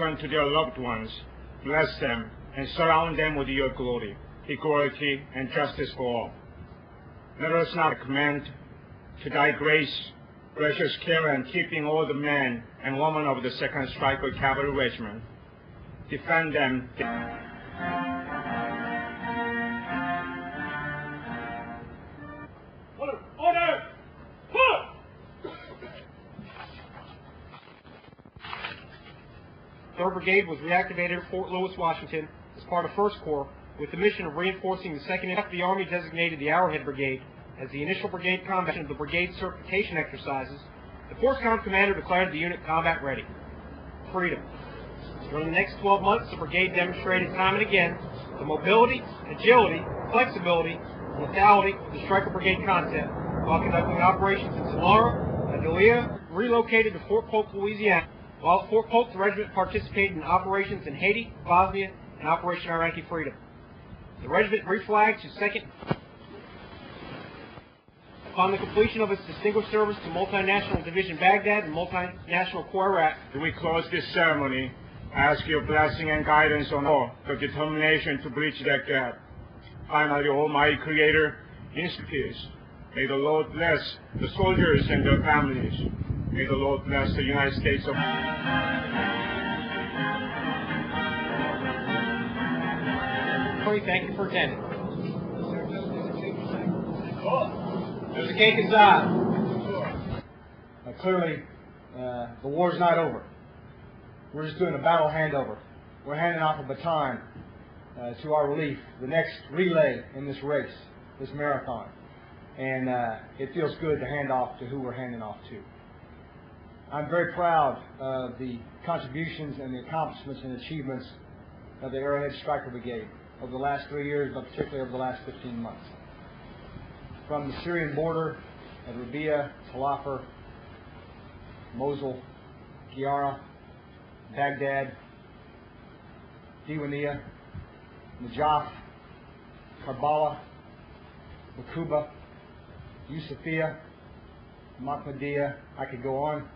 turn to their loved ones, bless them, and surround them with your glory, equality, and justice for all. Let us now commend to thy grace, gracious care and keeping all the men and women of the 2nd Stryker Cavalry Regiment. Defend them. Order! Third Brigade was reactivated at Fort Lewis, Washington, as part of 1st Corps, with the mission of reinforcing the 2nd. The Army designated the Arrowhead Brigade as the initial brigade combat of the brigade certification exercises. The Force Comm Commander declared the unit combat ready. Freedom. During the next 12 months, the brigade demonstrated time and again the mobility, agility, flexibility, and lethality of the Stryker Brigade concept while conducting operations in Solara, Adelia, relocated to Fort Polk, Louisiana. While at Fort Polk, the regiment participated in operations in Haiti, Bosnia, and Operation Iraqi Freedom. The regiment reflagged to 2nd. Upon the completion of its distinguished service to Multinational Division Baghdad and Multinational Corps Iraq. As we close this ceremony, I ask your blessing and guidance on all the determination to bridge that gap. Finally, Almighty Creator, in peace. May the Lord bless the soldiers and their families. May the Lord bless the United States of... Thank you for attending. There's a cake inside. Clearly, the war's not over. We're just doing a battle handover. We're handing off a baton to our relief, the next relay in this race, this marathon. And it feels good to hand off to who we're handing off to. I'm very proud of the contributions and the accomplishments and achievements of the Arrowhead Stryker Brigade over the last 3 years, but particularly over the last 15 months. From the Syrian border at Rabia, Talafar, Mosul, Gyara, Baghdad, Diwania, Najaf, Karbala, Bakuba, Yusufia, Mahmadiyah, I could go on.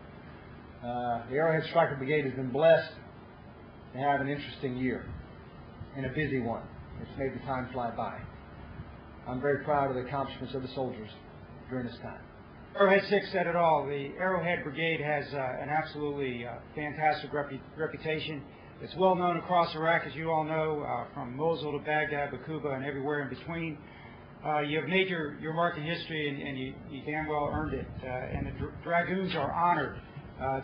The Arrowhead Stryker Brigade has been blessed to have an interesting year and a busy one. It's made the time fly by. I'm very proud of the accomplishments of the soldiers during this time. Arrowhead 6 said it all. The Arrowhead Brigade has an absolutely fantastic reputation. It's well known across Iraq, as you all know, from Mosul to Baghdad, Bakuba, and everywhere in between. You have made your mark in history, and you damn well earned it. And the Dragoons are honored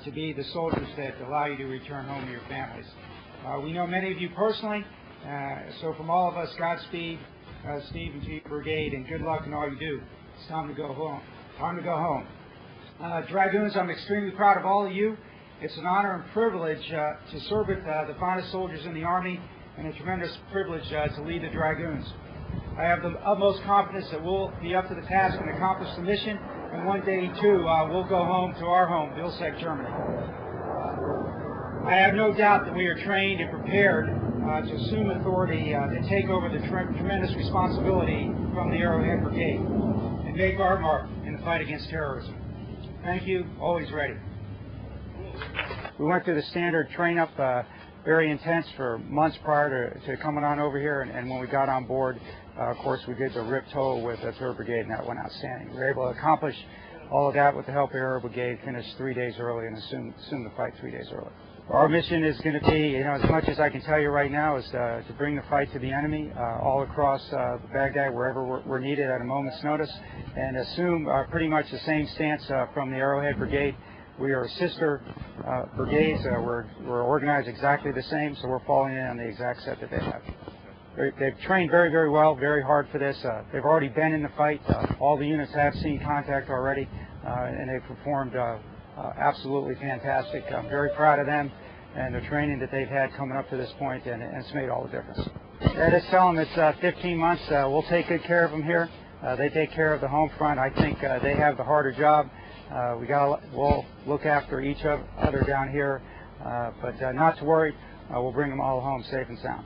to be the soldiers that allow you to return home to your families. We know many of you personally, so from all of us, Godspeed, Steve and Chief Brigade, and good luck in all you do. It's time to go home. Time to go home. Dragoons, I'm extremely proud of all of you. It's an honor and privilege to serve with the finest soldiers in the Army, and a tremendous privilege to lead the Dragoons. I have the utmost confidence that we'll be up to the task and accomplish the mission, and one day, too, we'll go home to our home, Vilseck, Germany. I have no doubt that we are trained and prepared to assume authority to take over the tremendous responsibility from the Arrowhead Brigade and make our mark in the fight against terrorism. Thank you. Always ready. We went through the standard train-up, very intense for months prior to coming on over here, and when we got on board, of course, we did the rip tow with the 3rd Brigade, and that went outstanding. We were able to accomplish all of that with the help of Air Brigade, finished 3 days early, and assume the fight 3 days early. Our mission is going to be, as much as I can tell you right now, is to bring the fight to the enemy all across Baghdad, wherever we're needed at a moment's notice, and assume pretty much the same stance from the Arrowhead Brigade. We are sister brigades. We're organized exactly the same, so we're falling in on the exact set that they have. They've trained very, very well, very hard for this. They've already been in the fight. All the units have seen contact already, and they've performed absolutely fantastic. I'm very proud of them and the training that they've had coming up to this point, and it's made all the difference. Just tell them it's 15 months. We'll take good care of them here. They take care of the home front. I think they have the harder job. We'll look after each other down here, but not to worry. We'll bring them all home safe and sound.